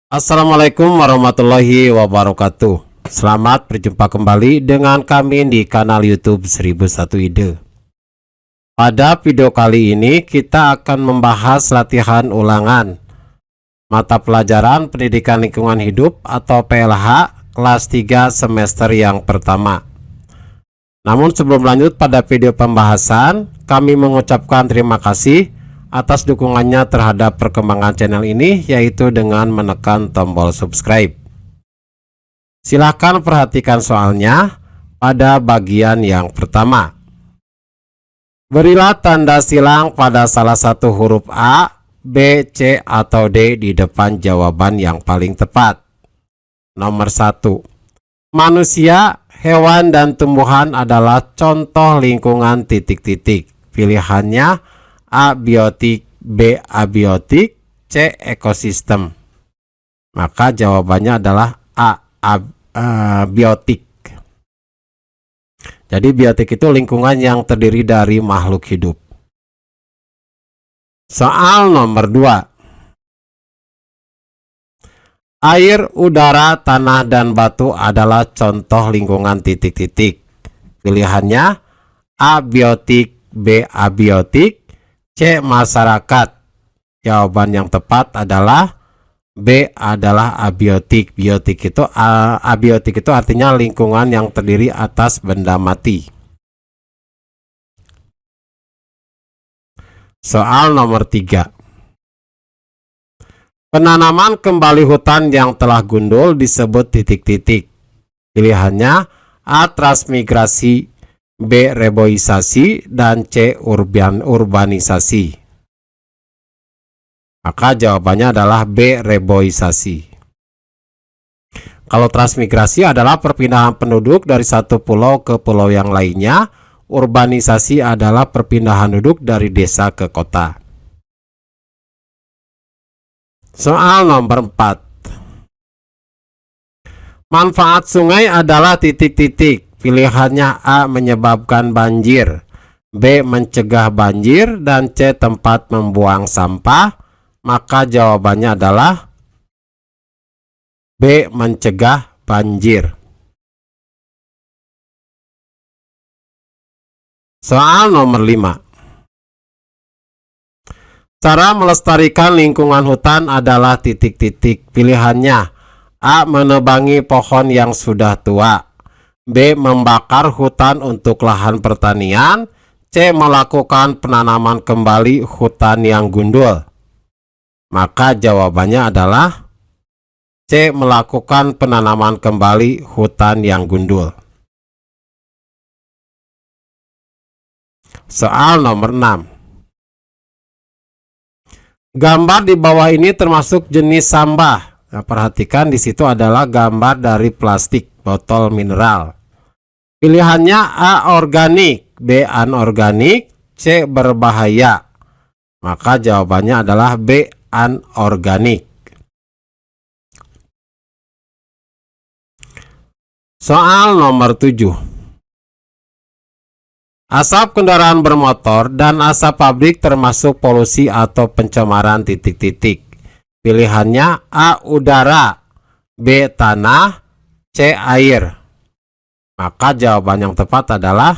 Assalamualaikum warahmatullahi wabarakatuh. Selamat berjumpa kembali dengan kami di kanal YouTube 1001 Ide. Pada video kali ini kita akan membahas latihan ulangan mata pelajaran Pendidikan Lingkungan Hidup atau PLH kelas 3 semester yang pertama. Namun sebelum lanjut pada video pembahasan, kami mengucapkan terima kasih atas dukungannya terhadap perkembangan channel ini, yaitu dengan menekan tombol subscribe. Silahkan perhatikan soalnya pada bagian yang pertama. Berilah tanda silang pada salah satu huruf A, B, C, atau D di depan jawaban yang paling tepat. Nomor 1. Manusia, hewan, dan tumbuhan adalah contoh lingkungan titik-titik. Pilihannya A. Biotik, B. Abiotik, C. Ekosistem. Maka jawabannya adalah A. Biotik. Jadi biotik itu lingkungan yang terdiri dari makhluk hidup. Soal nomor 2. Air, udara, tanah, dan batu adalah contoh lingkungan titik-titik. Pilihannya A. Biotik, B. Abiotik, C. Masyarakat. Jawaban yang tepat adalah B. adalah abiotik. Abiotik itu artinya lingkungan yang terdiri atas benda mati. Soal nomor 3. Penanaman kembali hutan yang telah gundul disebut titik-titik. Pilihannya A. Transmigrasi, B. Reboisasi, dan C. Urbanisasi. Maka jawabannya adalah B. Reboisasi. Kalau transmigrasi adalah perpindahan penduduk dari satu pulau ke pulau yang lainnya, urbanisasi adalah perpindahan penduduk dari desa ke kota. Soal nomor 4. Manfaat sungai adalah titik-titik. Pilihannya A. menyebabkan banjir, B. mencegah banjir, dan C. tempat membuang sampah. Maka jawabannya adalah B. mencegah banjir. Soal nomor 5. Cara melestarikan lingkungan hutan adalah titik-titik. Pilihannya A. menebangi pohon yang sudah tua, B. membakar hutan untuk lahan pertanian, C. melakukan penanaman kembali hutan yang gundul. Maka jawabannya adalah C. melakukan penanaman kembali hutan yang gundul. Soal nomor 6. Gambar di bawah ini termasuk jenis sampah. Nah, perhatikan di situ adalah gambar dari plastik botol mineral. Pilihannya A. organik, B. anorganik, C. berbahaya. Maka jawabannya adalah B. anorganik. Soal nomor 7. Asap kendaraan bermotor dan asap pabrik termasuk polusi atau pencemaran titik-titik. Pilihannya A. udara, B. tanah, C. air. Maka jawaban yang tepat adalah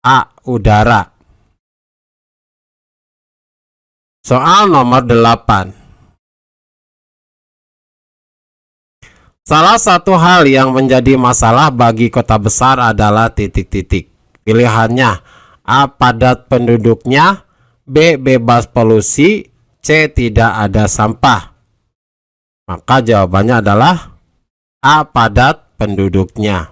A. udara. Soal nomor 8. Salah satu hal yang menjadi masalah bagi kota besar adalah titik-titik. Pilihannya A. padat penduduknya, B. bebas polusi, C. tidak ada sampah. Maka jawabannya adalah A. padat penduduknya.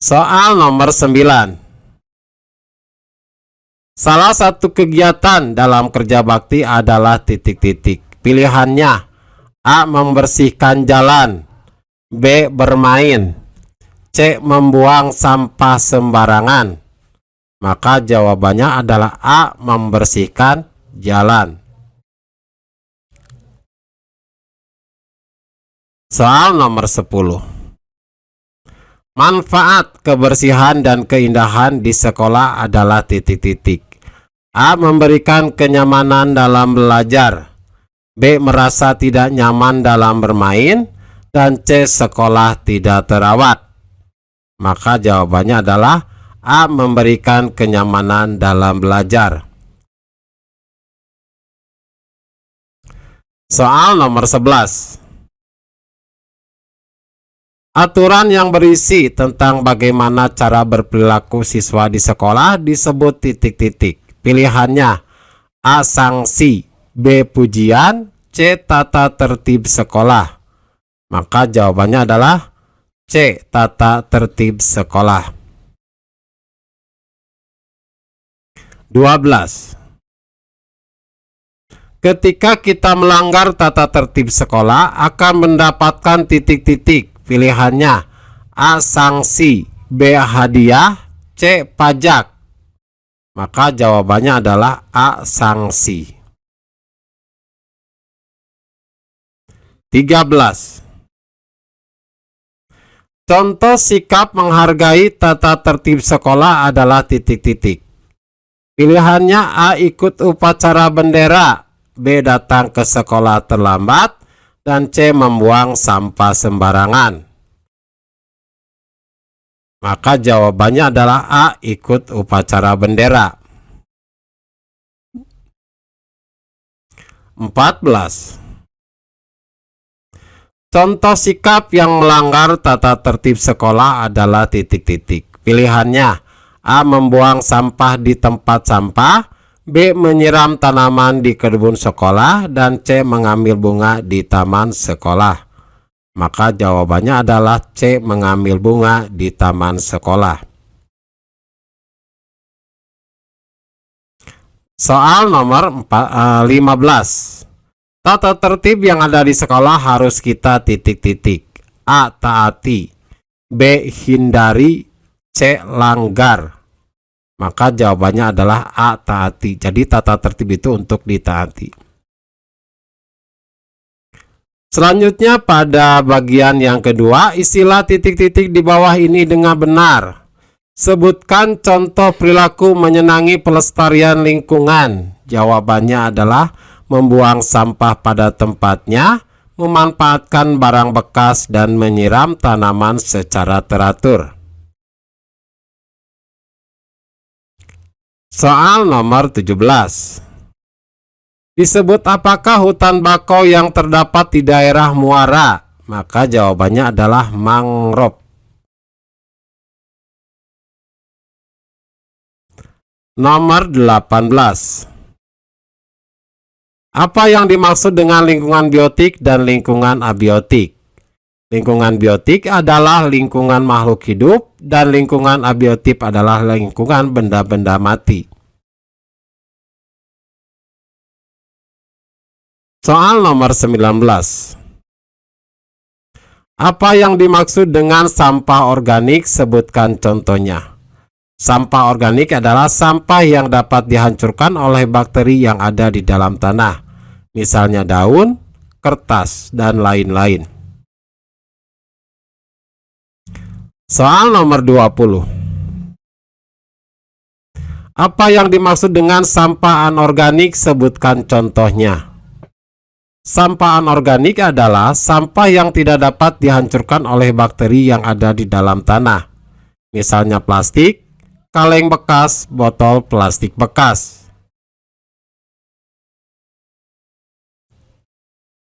Soal nomor 9. Salah satu kegiatan dalam kerja bakti adalah titik-titik. Pilihannya A. membersihkan jalan, B. bermain, C. membuang sampah sembarangan. Maka jawabannya adalah A. membersihkan jalan. Soal nomor 10. Manfaat kebersihan dan keindahan di sekolah adalah titik-titik. A. Memberikan kenyamanan dalam belajar, B. Merasa tidak nyaman dalam bermain, dan C. Sekolah tidak terawat. Maka jawabannya adalah A. Memberikan kenyamanan dalam belajar. Soal nomor 11. Aturan yang berisi tentang bagaimana cara berperilaku siswa di sekolah disebut titik-titik. Pilihannya A. Sanksi, B. Pujian, C. Tata tertib sekolah. Maka jawabannya adalah C. Tata tertib sekolah. 12. Ketika kita melanggar tata tertib sekolah akan mendapatkan titik-titik. Pilihannya A. Sanksi, B. Hadiah, C. Pajak. Maka jawabannya adalah A. Sanksi. 13. Contoh sikap menghargai tata tertib sekolah adalah titik-titik. Pilihannya A. Ikut upacara bendera, B. Datang ke sekolah terlambat, dan C. Membuang sampah sembarangan. Maka jawabannya adalah A. Ikut upacara bendera. 14. Contoh sikap yang melanggar tata tertib sekolah adalah titik-titik. Pilihannya A. Membuang sampah di tempat sampah, B. Menyiram tanaman di kebun sekolah, dan C. Mengambil bunga di taman sekolah. Maka jawabannya adalah C. Mengambil bunga di taman sekolah. Soal nomor 15. Tata tertib yang ada di sekolah harus kita titik-titik. A. Taati, B. Hindari, C. Langgar. Maka jawabannya adalah A. Taati. Jadi tata tertib itu untuk ditaati. Selanjutnya pada bagian yang kedua, istilah titik-titik di bawah ini dengan benar. Sebutkan contoh perilaku menyenangi pelestarian lingkungan. Jawabannya adalah membuang sampah pada tempatnya, memanfaatkan barang bekas, dan menyiram tanaman secara teratur. Soal nomor 17. Disebut apakah hutan bakau yang terdapat di daerah muara? Maka jawabannya adalah mangrove. Nomor 18. Apa yang dimaksud dengan lingkungan biotik dan lingkungan abiotik? Lingkungan biotik adalah lingkungan makhluk hidup dan lingkungan abiotik adalah lingkungan benda-benda mati. Soal nomor 19. Apa yang dimaksud dengan sampah organik? Sebutkan contohnya. Sampah organik adalah sampah yang dapat dihancurkan oleh bakteri yang ada di dalam tanah. Misalnya daun, kertas, dan lain-lain. Soal nomor 20. Apa yang dimaksud dengan sampah anorganik? Sebutkan contohnya. Sampah anorganik adalah sampah yang tidak dapat dihancurkan oleh bakteri yang ada di dalam tanah. Misalnya plastik, kaleng bekas, botol plastik bekas.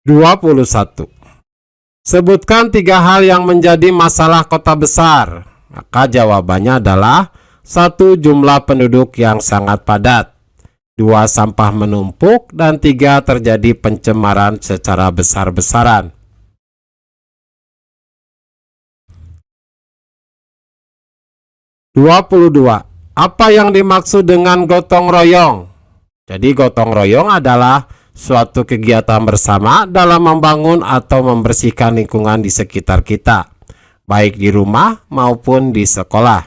21. Sebutkan 3 hal yang menjadi masalah kota besar. Maka jawabannya adalah 1. Jumlah penduduk yang sangat padat, 2. Sampah menumpuk, dan 3. Terjadi pencemaran secara besar-besaran. Apa yang dimaksud dengan gotong royong? Jadi gotong royong adalah suatu kegiatan bersama dalam membangun atau membersihkan lingkungan di sekitar kita, baik di rumah maupun di sekolah.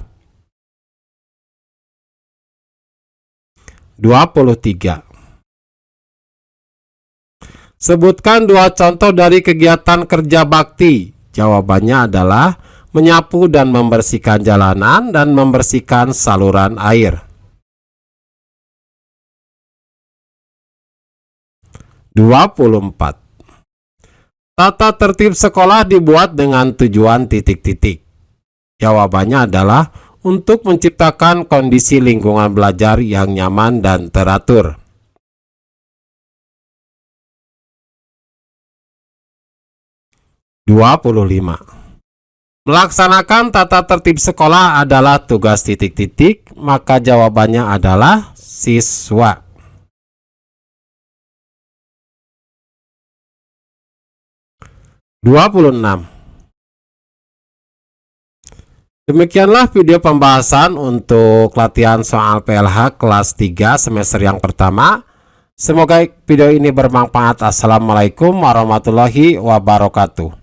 23. Sebutkan 2 contoh dari kegiatan kerja bakti. Jawabannya adalah menyapu dan membersihkan jalanan dan membersihkan saluran air. 24. Tata tertib sekolah dibuat dengan tujuan titik-titik. Jawabannya adalah untuk menciptakan kondisi lingkungan belajar yang nyaman dan teratur. (25) Melaksanakan tata tertib sekolah adalah tugas titik-titik, maka jawabannya adalah siswa. (26) Demikianlah video pembahasan untuk latihan soal PLH kelas 3 semester yang pertama. Semoga video ini bermanfaat. Assalamualaikum warahmatullahi wabarakatuh.